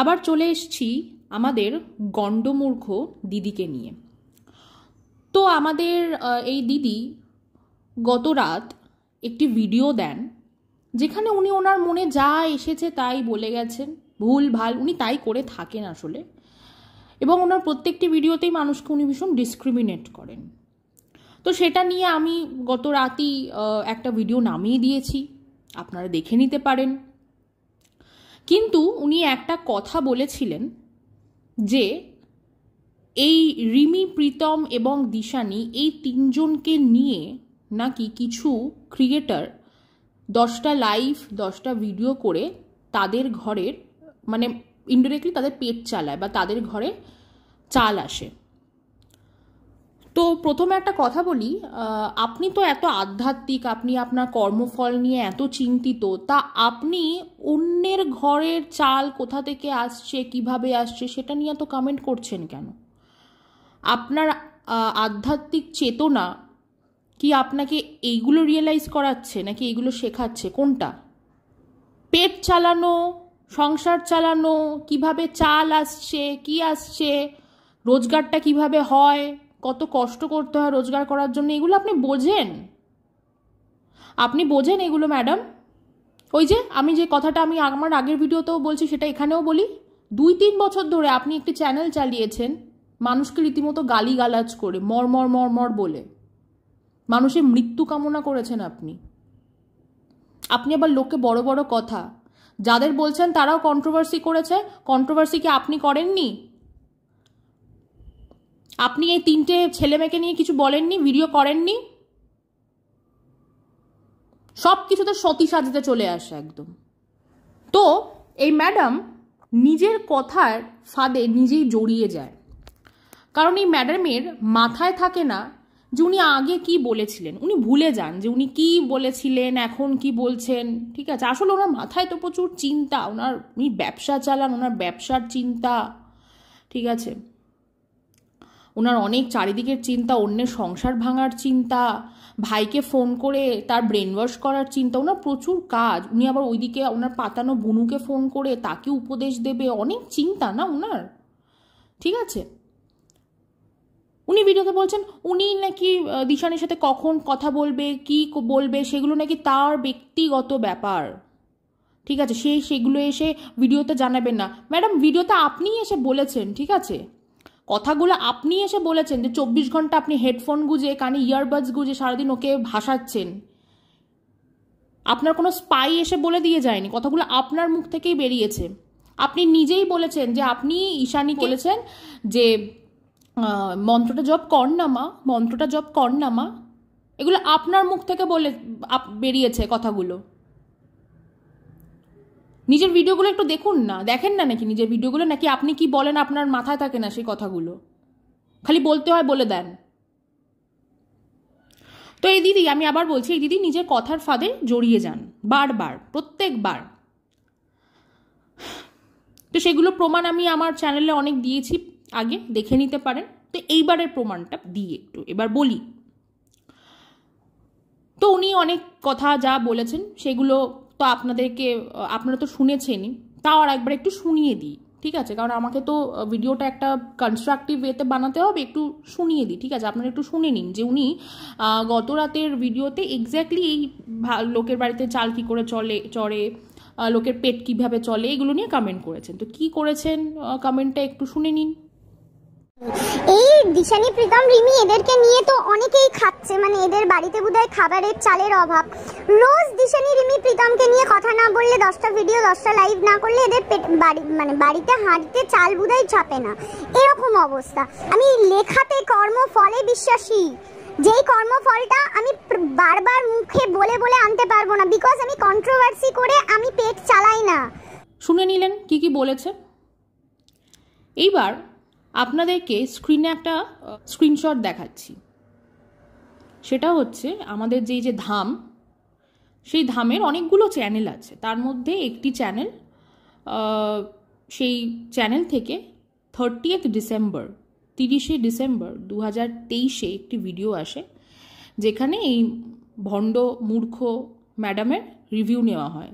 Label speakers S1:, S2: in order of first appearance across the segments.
S1: আবার চলে এসেছি আমাদের গণ্ডমূর্খ দিদিকে নিয়ে। তো আমাদের এই দিদি গত রাত একটি ভিডিও দেন, যেখানে উনি ওনার মনে যা এসেছে তাই বলে গেছেন, ভুল ভাল উনি তাই করে থাকেন আসলে। এবং ওনার প্রত্যেকটি ভিডিওতেই মানুষকে উনি ভীষণ ডিসক্রিমিনেট করেন। তো সেটা নিয়ে আমি গত রাতই একটা ভিডিও নামিয়ে দিয়েছি, আপনারা দেখে নিতে পারেন। কিন্তু উনি একটা কথা বলেছিলেন যে এই রিমি, প্রীতম এবং দিশানি এই তিনজনকে নিয়ে নাকি কিছু ক্রিয়েটার 10টা লাইভ 10টা ভিডিও করে তাদের ঘরের মানে ইনডিরেক্টলি তাদের পেট চালায় বা তাদের ঘরে চাল আসে। তো প্রথমে একটা কথা বলি, আপনি তো এত আধ্যাত্মিক, আপনি আপনার কর্মফল নিয়ে এত চিন্তিত, তা আপনি অন্যের ঘরের চাল কোথা থেকে আসছে, কিভাবে আসছে সেটা নিয়ে এত কমেন্ট করছেন কেন? আপনার আধ্যাত্মিক চেতনা কি আপনাকে এইগুলো রিয়েলাইজ করাচ্ছে নাকি এইগুলো শেখাচ্ছে? কোনটা? পেট চালানো, সংসার চালানো, কিভাবে চাল আসছে, কি আসছে, রোজগারটা কিভাবে হয়, কত কষ্ট করতে হয় রোজগার করার জন্য, এগুলো আপনি বোঝেন? আপনি বোঝেন এগুলো ম্যাডাম? ওই যে আমি যে কথাটা আমি আমার আগের ভিডিওতেও বলছি, সেটা এখানেও বলি, 2-3 বছর ধরে আপনি একটি চ্যানেল চালিয়েছেন মানুষকে রীতিমতো গালিগালাজ করে, মরমর মরমর বলে মানুষের মৃত্যু কামনা করেছেন আপনি। আপনি আবার লোককে বড় বড় কথা, যাদের বলছেন তারাও কন্ট্রোভার্সি করেছে, কন্ট্রোভার্সি কি আপনি করেননি? আপনি এই 3টে ছেলে মেয়েকে নিয়ে কিছু বলেননি, ভিডিও করেননি? সব কিছুতে সতী সাজতে চলে আসে একদম। তো এই ম্যাডাম নিজের কথার ফাঁদে নিজেই জড়িয়ে যায়, কারণ এই ম্যাডামের মাথায় থাকে না যে উনি আগে কি বলেছিলেন। উনি ভুলে যান যে উনি কি বলেছিলেন, এখন কি বলছেন। ঠিক আছে, আসলে ওনার মাথায় তো প্রচুর চিন্তা, উনি ব্যবসা চালান, ওনার ব্যবসার চিন্তা, ঠিক আছে, ওনার অনেক চারিদিকের চিন্তা, অন্যের সংসার ভাঙার চিন্তা, ভাইকে ফোন করে তার ব্রেন ওয়াশ করার চিন্তা, ওনার প্রচুর কাজ। উনি আবার ওইদিকে ওনার পাতানো বুনুকে ফোন করে তাকে উপদেশ দেবে, অনেক চিন্তা না ওনার, ঠিক আছে। উনি ভিডিওতে বলছেন উনি নাকি দিশানির সাথে কখন কথা বলবে, কি বলবে, সেগুলো নাকি তার ব্যক্তিগত ব্যাপার, ঠিক আছে, সেগুলো এসে ভিডিওতে জানাবেন না। ম্যাডাম, ভিডিওতে আপনিই এসে বলেছেন, ঠিক আছে, কথাগুলো আপনি এসে বলেছেন যে 24 ঘন্টা আপনি হেডফোন গুঁজে, কানে ইয়ারবাডস গুঁজে সারাদিন ওকে ভাসাচ্ছেন। আপনার কোনো স্পাই এসে বলে দিয়ে যায়নি, কথাগুলো আপনার মুখ থেকেই বেরিয়েছে। আপনি নিজেই বলেছেন যে আপনি ঈশানী বলেছেন যে মন্ত্রটা জপ কর না মা, মন্ত্রটা জপ কর না মা, এগুলো আপনার মুখ থেকে বেরিয়েছে কথাগুলো। নিজের ভিডিওগুলো একটু দেখুন না, দেখেন না নাকি নিজের ভিডিওগুলো? নাকি আপনি কি বলেন আপনার মাথায় থাকে না সেই কথাগুলো, খালি বলতে হয় বলে দেন? তো এই দিদি, আমি আবার বলছি, এই দিদি নিজের কথার ফাঁদে জড়িয়ে যান বারবার, প্রত্যেকবার। তো সেগুলো প্রমাণ আমি আমার চ্যানেলে অনেক দিয়েছি, আগে দেখে নিতে পারেন। তো এইবারের প্রমাণটা দিয়ে একটু এবার বলি। তো উনি অনেক কথা যা বলেছেন সেগুলো তো আপনারা তো শুনেছেনই, তাও আর একবার একটু শুনিয়ে দিই, ঠিক আছে, কারণ আমাকে তো ভিডিওটা একটা কনস্ট্রাকটিভ ওয়েতে বানাতে হবে, একটু শুনিয়ে দিই, ঠিক আছে। আপনারা একটু শুনে নিন যে উনি গত রাতের ভিডিওতে এক্স্যাক্টলি এই লোকের বাড়িতে চাল কী করে চড়ে, লোকের পেট কিভাবে চলে, এগুলো নিয়ে কমেন্ট করেছেন। তো কি করেছেন কমেন্টটা একটু শুনে নিন।
S2: এই দিশানি, প্রীতম, রিমি এদেরকে নিয়ে তো অনেকেই খাচ্ছে, মানে এদের বাড়িতে বোধহয় খাবারের চালের অভাব। রোজ দিশানি, রিমি, প্রীতমকে নিয়ে কথা না বললে, 10টা ভিডিও 10টা লাইভ না করলে এদের বাড়িতে হাঁড়িতে চাল বোধহয় চাপে না, এরকম অবস্থা। আমি লেখাতে কর্মফলে বিশ্বাসী, যেই কর্মফলটা আমি বারবার মুখে বলে বলে আনতে পারবো না, বিকজ আমি কন্ট্রোভার্সি করে আমি পেট চালাই না।
S1: শুনে নিলেন কি কি বলেছে। এইবার আপনাদেরকে স্ক্রিনে একটা স্ক্রিনশট দেখাচ্ছি। সেটা হচ্ছে আমাদের যে ধাম, সেই ধামের অনেকগুলো চ্যানেল আছে, তার মধ্যে একটি চ্যানেল, সেই চ্যানেল থেকে 30 ডিসেম্বর 2023 একটি ভিডিও আসে, যেখানে এই ভণ্ড মূর্খ ম্যাডামের রিভিউ নেওয়া হয়,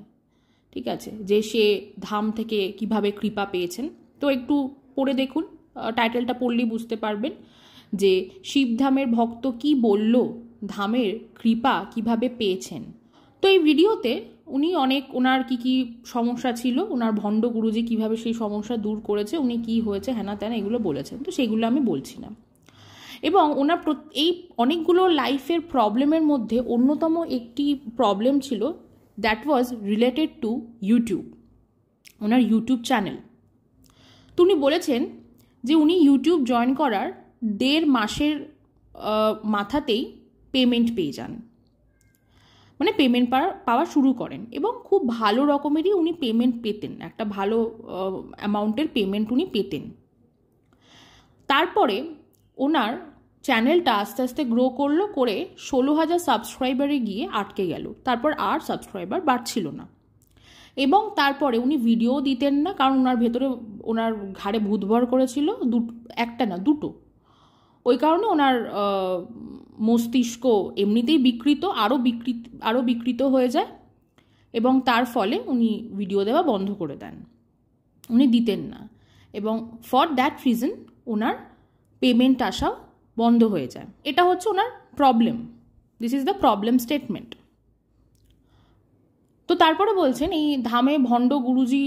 S1: ঠিক আছে, যে সে ধাম থেকে কিভাবে কৃপা পেয়েছেন। তো একটু পড়ে দেখুন, টাইটেলটা পড়লেই বুঝতে পারবেন যে শিবধামের ভক্ত কি বলল, ধামের কৃপা কিভাবে পেয়েছেন। তো এই ভিডিওতে উনি অনেক ওনার কি সমস্যা ছিল, ওনার ভণ্ড গুরুজি কিভাবে সেই সমস্যা দূর করেছে, উনি কি হয়েছে হ্যানা ত্যানা এগুলো বলেছেন, তো সেগুলো আমি বলছি না। এবং ওনার এই অনেকগুলো লাইফের প্রবলেমের মধ্যে অন্যতম একটি প্রবলেম ছিল, that was related to YouTube, owner YouTube channel. তো উনি বলেছেন যে উনি ইউটিউব জয়েন করার 1.5 মাসের মাথাতেই পেমেন্ট পেয়ে যান, মানে পেমেন্ট পাওয়া শুরু করেন, এবং খুব ভালো রকমেরই উনি পেমেন্ট পেতেন, একটা ভালো অ্যামাউন্টের পেমেন্ট উনি পেতেন। তারপরে ওনার চ্যানেলটা আস্তে আস্তে গ্রো করে 16,000 সাবস্ক্রাইবারে গিয়ে আটকে গেল। তারপর আর সাবস্ক্রাইবার বাড়ছিল না, এবং তারপরে উনি ভিডিও দিতেন না, কারণ ওনার ভেতরে ওনার ঘাড়ে ভূত ভর করেছিল, একটা না দুটো। ওই কারণে ওনার মস্তিষ্ক এমনিতেই বিকৃত, আরও বিকৃত হয়ে যায়, এবং তার ফলে উনি ভিডিও দেওয়া বন্ধ করে দেন, উনি দিতেন না, এবং ফর দ্যাট রিজন ওনার পেমেন্ট আসা বন্ধ হয়ে যায়। এটা হচ্ছে ওনার problem, this is the problem statement. তো তারপরে বলছেন এই ধামে ভণ্ড গুরুজি,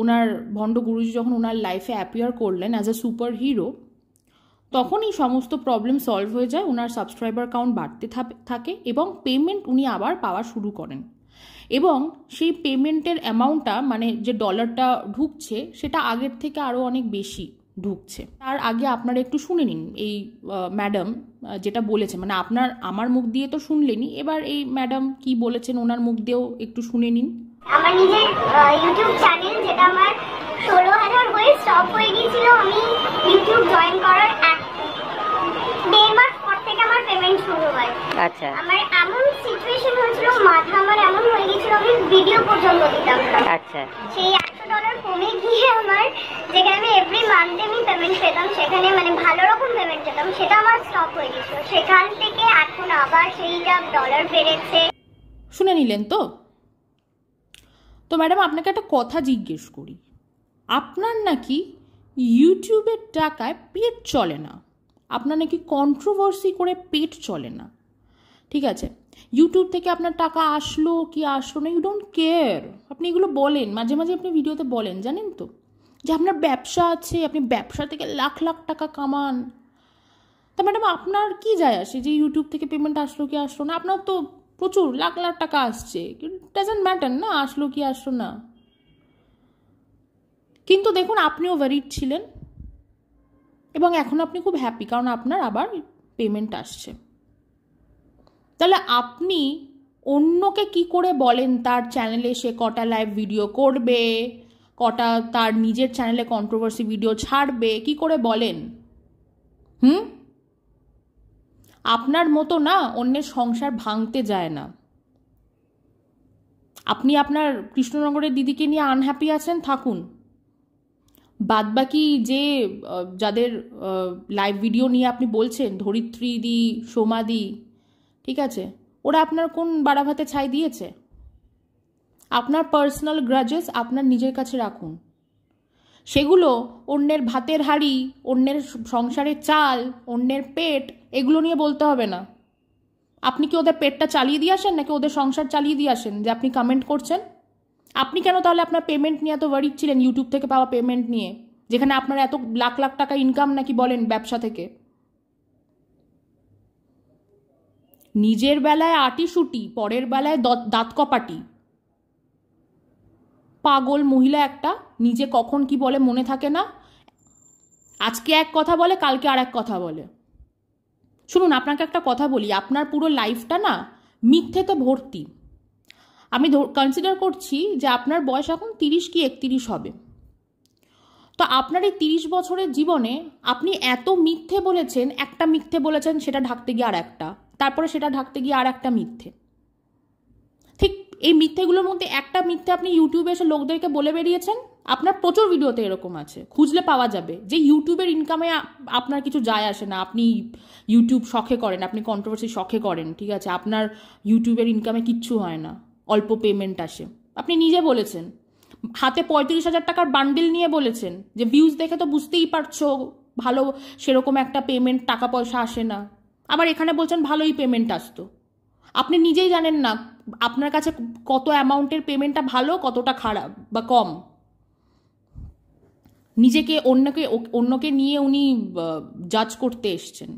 S1: ওনার ভণ্ড গুরুজি যখন ওনার লাইফে অ্যাপিয়ার করলেন অ্যাজ এ সুপার হিরো, তখন এই সমস্ত প্রবলেম সলভ হয়ে যায়, ওনার সাবস্ক্রাইবার কাউন্ট বাড়তে থাকে, এবং পেমেন্ট উনি আবার পাওয়া শুরু করেন, এবং সেই পেমেন্টের অ্যামাউন্টটা, মানে যে ডলারটা ঢুকছে সেটা আগের থেকে আরও অনেক বেশি ঢুকছে। তার আগে আপনারা একটু শুনে নিন এই ম্যাডাম যেটা বলেছে, মানে আমার মুখ দিয়ে তো শুনলেনি, এবার এই ম্যাডাম কি বলেছেন ওনার মুখ দিয়েও একটু শুনে নিন।
S2: আমার নিজের ইউটিউব চ্যানেল, যেটা আমার 16,000 হয়ে স্টপ হয়ে গিয়েছিল, আমি ইউটিউব জয়েন করার 1.5 মাস পর থেকে আমার পেমেন্ট শুরু হয়। আচ্ছা, আমার এমন সিচুয়েশন হয়েছিল, মাথা আমার এমন হয়ে গিয়েছিল, আমি ভিডিও পর্যন্ত দিতাম না। আচ্ছা, সেই $100 কমে গিয়ে আমার, যেখানে আমি এভরি মান্থে আমি পেমেন্ট পেতাম, সেখানে মানে ভালো রকম পেমেন্ট পেতাম, সেটা আমার স্টপ হয়ে গিয়েছিল। সেখান থেকে এখন আবার সেইটা ডলার বেড়েছে।
S1: শুনে নিলেন তো? তো ম্যাডাম আপনাকে একটা কথা জিজ্ঞেস করি, আপনার নাকি ইউটিউবের টাকায় পেট চলে না, আপনার নাকি কন্ট্রোভার্সি করে পেট চলে না, ঠিক আছে? ইউটিউব থেকে আপনার টাকা আসলো কি আসলো না, ইউ ডোন্ট কেয়ার। আপনি এগুলো বলেন, মাঝে মাঝে আপনি ভিডিওতে বলেন, জানেন তো, যে আপনার ব্যবসা আছে, আপনি ব্যবসা থেকে লাখ লাখ টাকা কামান। তা ম্যাডাম আপনার কি যায় আসে যে ইউটিউব থেকে পেমেন্ট আসলো কি আসলো না? আপনার তো প্রচুর লাখ লাখ টাকা আসছে, ডাজন্ট ম্যাটার না আসলো কি আসলো না। কিন্তু দেখুন, আপনিও ভ্যারিড ছিলেন, এবং এখন আপনি খুব হ্যাপি, কারণ আপনার আবার পেমেন্ট আসছে। তাহলে আপনি অন্যকে কি করে বলেন তার চ্যানেলে সে কটা লাইভ ভিডিও করবে, কটা তার নিজের চ্যানেলে কন্ট্রোভার্সি ভিডিও ছাড়বে, কি করে বলেন? আপনার মতো না অন্যের সংসার ভাঙতে যায় না। আপনি আপনার কৃষ্ণনগরের দিদিকে নিয়ে আনহ্যাপি আছেন, থাকুন। বাদবাকি যাদের লাইভ ভিডিও নিয়ে আপনি বলছেন, ধরিত্রী দি, সোমাদি, ঠিক আছে, ওরা আপনার কোন বাড়া ভাতে ছাই দিয়েছে? আপনার পার্সোনাল গ্রাজেস আপনার নিজের কাছে রাখুন, সেগুলো অন্যের ভাতের হাঁড়ি, অন্যের সংসারের চাল, অন্যের পেট, এগুলো নিয়ে বলতে হবে না। আপনি কি ওদের পেটটা চালিয়ে দিয়ে আসেন, নাকি ওদের সংসার চালিয়ে দিয়ে আসেন যে আপনি কমেন্ট করছেন? আপনি কেন তাহলে আপনার পেমেন্ট নিয়ে এত ওয়ারিড ছিলেন, ইউটিউব থেকে পাওয়া পেমেন্ট নিয়ে, যেখানে আপনার এত লাখ লাখ টাকা ইনকাম নাকি বলেন ব্যবসা থেকে? নিজের বেলায় আটি সুটি, পরের বেলায় দাঁত কপাটি। পাগল মহিলা একটা, নিজে কখন কি বলে মনে থাকে না, আজকে এক কথা বলে, কালকে আর এক কথা বলে। শুনুন, আপনাকে একটা কথা বলি, আপনার পুরো লাইফটা না মিথ্যেতে ভর্তি। আমি কনসিডার করছি যে আপনার বয়স এখন 30 কি 31 হবে। তো আপনার এই 30 বছরের জীবনে আপনি এত মিথ্যে বলেছেন, একটা মিথ্যে বলেছেন সেটা ঢাকতে গিয়ে আর একটা, তারপরে সেটা ঢাকতে গিয়ে আর একটা মিথ্যে। ঠিক এই মিথ্যেগুলোর মধ্যে একটা মিথ্যে আপনি ইউটিউবে এসে লোকদেরকে বলে বেরিয়েছেন। আপনার প্রচুর ভিডিওতে এরকম আছে, খুঁজলে পাওয়া যাবে, যে ইউটিউবের ইনকামে আপনার কিছু যায় আসে না। আপনি ইউটিউব শখে করেন, আপনি কন্ট্রোভার্সি শখে করেন, ঠিক আছে, আপনার ইউটিউবের ইনকামে কিচ্ছু হয় না, অল্প পেমেন্ট আসে। আপনি নিজে বলেছেন, হাতে 35,000 টাকার বান্ডিল নিয়ে বলেছেন যে ভিউজ দেখে তো বুঝতেই পারছো ভালো সেরকম একটা পেমেন্ট, টাকা পয়সা আসে না। আবার এখানে বলছেন ভালোই পেমেন্ট আসতো। আপনি নিজেই জানেন না আপনার কাছে কত অ্যামাউন্টের পেমেন্টটা ভালো, কতটা খারাপ বা কম। নিজেকে অন্যকে নিয়ে উনি জাজ করতে এসছেন।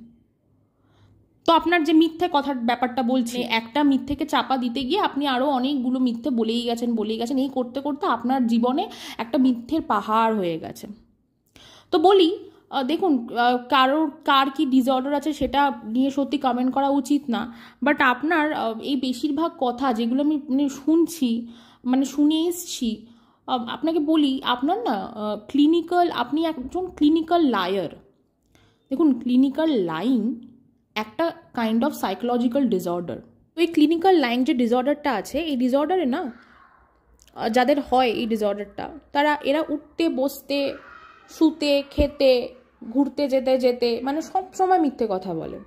S1: তো আপনার যে মিথ্যে কথার ব্যাপারটা বলছে, একটা মিথ্যেকে চাপা দিতে গিয়ে আপনি আরও অনেকগুলো মিথ্যে বলেই গেছেন। এই করতে করতে আপনার জীবনে একটা মিথ্যের পাহাড় হয়ে গেছে। তো বলি, দেখুন, কার কি ডিসঅর্ডার আছে সেটা নিয়ে সত্যি কমেন্ট করা উচিত না, বাট আপনার এই বেশিরভাগ কথা যেগুলো আমি শুনছি, শুনে এসছি, আপনাকে বলি আপনার না আপনি একজন ক্লিনিক্যাল লায়ার। দেখুন, ক্লিনিক্যাল লাইং একটা কাইন্ড অফ সাইকোলজিক্যাল ডিসঅর্ডার। তো এই ক্লিনিক্যাল লাইং যে ডিসঅর্ডারটা আছে, এই ডিসঅর্ডারে না যাদের হয় এই ডিসঅর্ডারটা, এরা উঠতে বসতে শুতে খেতে ঘুরতে যেতে যেতে সব সময় মিথ্যে কথা বলে।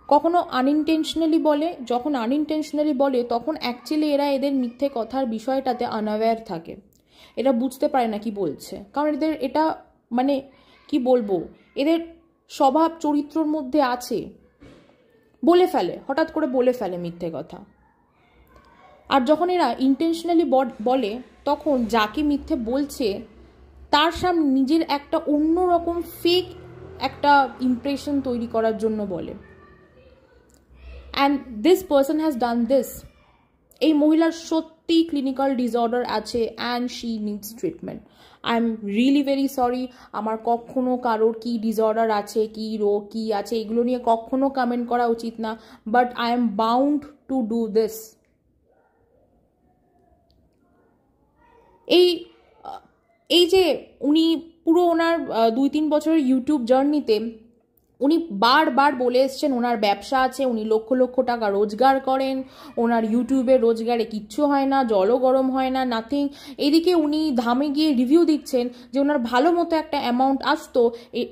S1: কখনো আনইনটেনশনালি বলে, যখন আনইনটেনশনালি বলে তখন অ্যাকচুয়ালি এরা এদের মিথ্যে কথার বিষয়টাতে আনঅ্যাওয়্যার থাকে। এরা বুঝতে পারে না কি বলছে, কারণ এদের এটা কি বলবো, এদের স্বভাব চরিত্রর মধ্যে আছে, বলে ফেলে, হঠাৎ করে বলে ফেলে মিথ্যে কথা। আর যখন এরা ইন্টেনশনালি বলে তখন যাকে মিথ্যে বলছে তার সামনে নিজের একটা অন্যরকম ফেক একটা ইমপ্রেশন তৈরি করার জন্য বলে। And this person has done this. এই মহিলার সত্যি ক্লিনিক্যাল ডিসঅর্ডার আছে and she needs treatment. I am really very sorry. আমার কখনো কারোর কি ডিসঅর্ডার আছে, কি রোগ কি আছে, এগুলো নিয়ে কখনো কমেন্ট করা উচিত না, but I am bound to do this. এই যে উনি পুরো ওনার 2-3 বছরের ইউটিউব জার্নিতে উনি বারবার বলে এসছেন ওনার ব্যবসা আছে, উনি লক্ষ লক্ষ টাকা রোজগার করেন, ওনার ইউটিউবের রোজগারে কিচ্ছু হয় না, জলও গরম হয় না, নাথিং। এদিকে উনি ধামে গিয়ে রিভিউ দিচ্ছেন যে ওনার ভালো মতো একটা অ্যামাউন্ট আসতো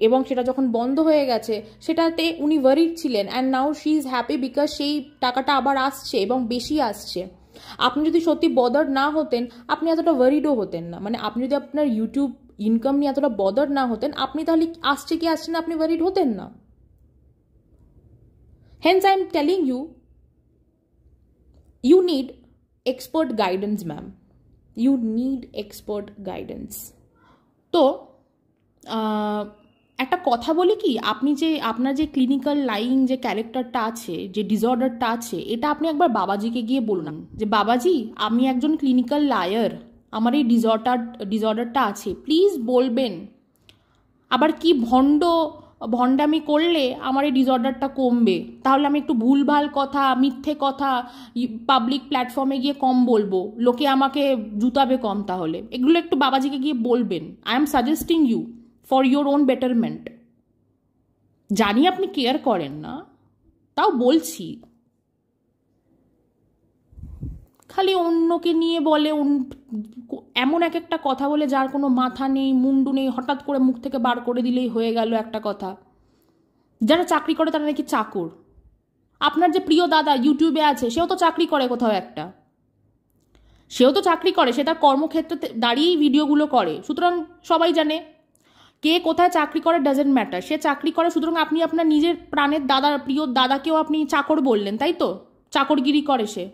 S1: এবং সেটা যখন বন্ধ হয়ে গেছে সেটাতে উনি ওয়ারিড ছিলেন, and now she is happy because সেই টাকাটা আবার আসছে এবং বেশি আসছে। আপনি যদি সত্যি বদার্ড না হতেন আপনি এতটা ওয়ারিডও হতেন না। আপনি যদি আপনার ইউটিউব ইনকাম নিয়ে এতটা বদার্ড না হতেন, আপনি তাহলে আসছে কি আসছে না আপনি ওয়ারিড হতেন না। Hence, I am telling you, you need expert guidance, ma'am. You need expert guidance. তো একটা কথা বলি কি, আপনার যে ক্লিনিক্যাল লাইং যে ক্যারেক্টারটা আছে, যে ডিসঅর্ডারটা আছে, এটা আপনি একবার বাবাজিকে গিয়ে বলুন যে বাবাজি আমি একজন ক্লিনিক্যাল লায়ার, আমার এই ডিসঅর্ডারটা আছে, প্লিজ বলবেন। আবার কি ভণ্ডামি করলে আমার এই ডিসঅর্ডারটা কমবে, তাহলে আমি একটু ভুলভাল কথা মিথ্যে কথা পাবলিক প্ল্যাটফর্মে গিয়ে কম বলবো, লোকে আমাকে জুতাবে কম। তাহলে এগুলো একটু বাবাজিকে গিয়ে বলবেন। I am suggesting you for your own betterment. জানি আপনি কেয়ার করেন না, তাও বলছি। খালি অন্যকে নিয়ে বলে, এমন একটা কথা বলে যার কোনো মাথা নেই মুন্ডু নেই, হঠাৎ করে মুখ থেকে বার করে দিলেই হয়ে গেল একটা কথা। যারা চাকরি করে তারা নাকি চাকর। আপনার যে প্রিয় দাদা ইউটিউবে আছে সেও তো চাকরি করে কোথাও একটা, সেও তো চাকরি করে, সে তার কর্মক্ষেত্রে দাঁড়িয়েই ভিডিওগুলো করে। সুতরাং সবাই জানে কে কোথায় চাকরি করে, ডাজেন্ট ম্যাটার, সে চাকরি করে। সুতরাং আপনি আপনার নিজের প্রাণের প্রিয় দাদাকেও আপনি চাকর বললেন, তাই তো? চাকরগিরি করে সে।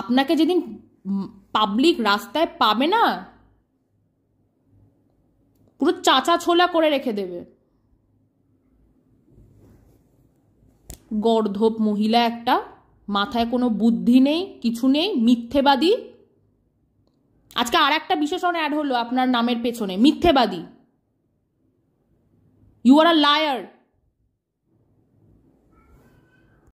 S1: আপনাকে যেদিন পাবলিক রাস্তায় পাবে না পুরো চাচা ছোলা করে রেখে দেবে। গর্ধব মহিলা একটা, মাথায় কোনো বুদ্ধি নেই, কিছু নেই, মিথ্যেবাদী। আজকে আর একটা বিশেষণ অ্যাড হলো আপনার নামের পেছনে, মিথ্যেবাদী। You R a liar.